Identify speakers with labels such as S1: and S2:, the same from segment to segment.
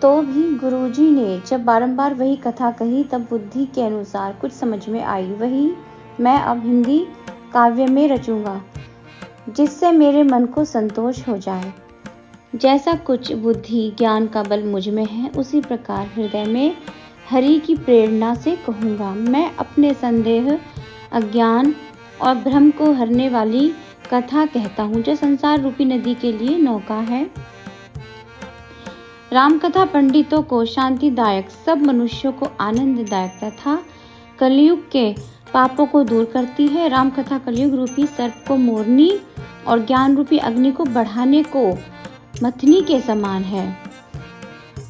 S1: तो भी गुरुजी ने जब बारंबार वही कथा कही तब बुद्धि के अनुसार कुछ समझ में आई। वही मैं अब हिंदी काव्य में रचूंगा जिससे मेरे मन को संतोष हो जाए। जैसा कुछ बुद्धि ज्ञान का बल मुझ में है उसी प्रकार हृदय में हरि की प्रेरणा से कहूँगा। मैं अपने संदेह, अज्ञान और भ्रम को हरने वाली कथा कहता हूँ जो संसार रूपी नदी के लिए नौका है। राम कथा पंडितों को शांतिदायक, सब मनुष्यों को आनंददायक तथा कलयुग के पापों को दूर करती है। राम कथा कलयुग रूपी सर्प को मोरनी और ज्ञान रूपी अग्नि को बढ़ाने को मथनी के समान है।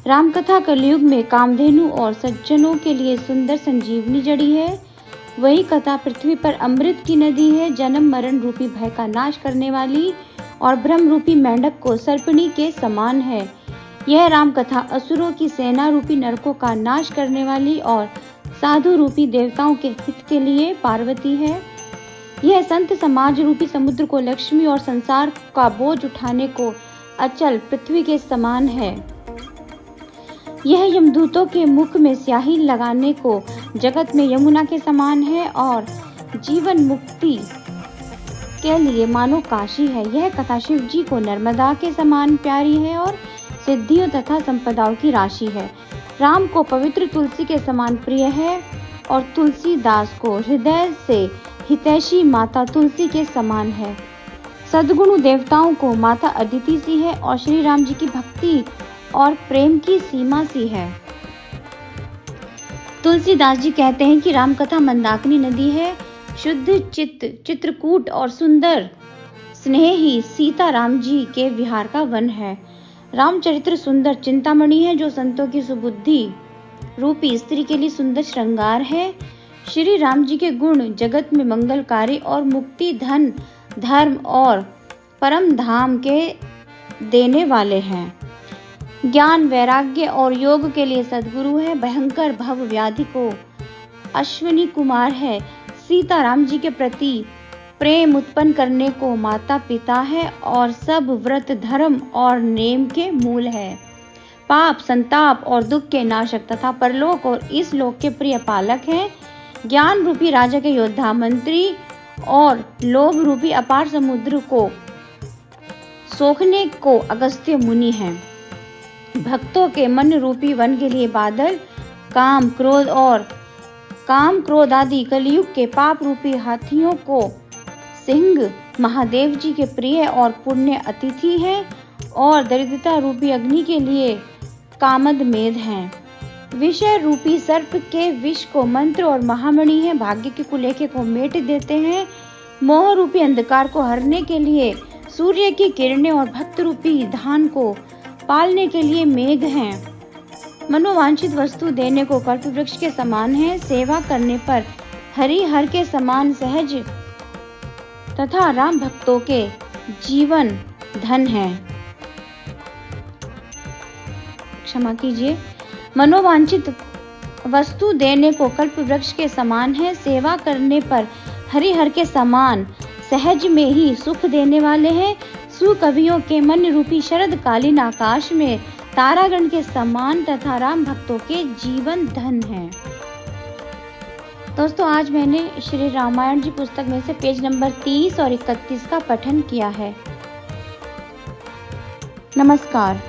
S1: राम कथा कलयुग में कामधेनु और सज्जनों के लिए सुंदर संजीवनी जड़ी है। वही कथा पृथ्वी पर अमृत की नदी है, जन्म मरण रूपी भय का नाश करने वाली और भ्रम रूपी मेंढक को सर्पणी के समान है। यह राम कथा असुरों की सेना रूपी नरकों का नाश करने वाली और साधु रूपी देवताओं के हित के लिए पार्वती है। यह संत समाज रूपी समुद्र को लक्ष्मी और संसार का बोझ उठाने को अचल पृथ्वी के समान है। यह यमदूतों के मुख में स्याही लगाने को जगत में यमुना के समान है और जीवन मुक्ति के लिए मानो काशी है। यह कथा शिव जी को नर्मदा के समान प्यारी है और सिद्धियों तथा संपदाओं की राशि है। राम को पवित्र तुलसी के समान प्रिय है और तुलसीदास को हृदय से हितैषी माता तुलसी के समान है। सद्गुण देवताओं को माता अदिति सी है और श्री राम जी की भक्ति और प्रेम की सीमा सी है। तुलसीदास जी कहते हैं कि राम कथा मंदाकिनी नदी है, शुद्ध चित्त, चित्रकूट और सुंदर स्नेह ही सीता राम जी के विहार का वन है। रामचरित्र सुंदर चिंतामणि है जो संतों की सुबुद्धि रूपी स्त्री के लिए सुंदर श्रृंगार है। श्री राम जी के गुण जगत में मंगलकारी और मुक्ति, धन, धर्म और परम धाम के देने वाले हैं। ज्ञान, वैराग्य और योग के लिए सद्गुरु है। भयंकर भव व्याधि को अश्विनी कुमार है। सीता राम जी के प्रति प्रेम उत्पन्न करने को माता पिता है और सब व्रत, धर्म और नेम के मूल है। पाप, संताप और दुख के नाशक तथा परलोक और इस लोक के प्रिय पालक हैं। ज्ञान रूपी राजा के योद्धा, मंत्री और लोभ रूपी अपार समुद्र को सोखने को अगस्त्य मुनि हैं। भक्तों के मन रूपी वन के लिए बादल, काम, क्रोध आदि कलयुग के पाप रूपी हाथियों को सिंह महादेव जी के प्रिय और पुण्य अतिथि हैं और दरिद्रता रूपी अग्नि के लिए कामद मेध हैं। विषय रूपी सर्प के विष को मंत्र और महामणि है, भाग्य के कुलेखे को मेट देते हैं। मोह रूपी अंधकार को हरने के लिए सूर्य की किरणें और भक्त रूपी धान को पालने के लिए मेघ हैं। मनोवांछित वस्तु देने को कल्प वृक्ष के समान है। सेवा करने पर हरि हर के समान सहज तथा राम भक्तों के जीवन धन है। क्षमा कीजिए। मनोवांछित वस्तु देने को कल्प वृक्ष के समान है। सेवा करने पर हरिहर के समान सहज में ही सुख देने वाले हैं। सुकवियों के मन रूपी शरद कालीन आकाश में तारागण के समान तथा राम भक्तों के जीवन धन है। दोस्तों, आज मैंने श्री रामायण जी पुस्तक में से पेज नंबर 30 और 31 का पठन किया है। नमस्कार।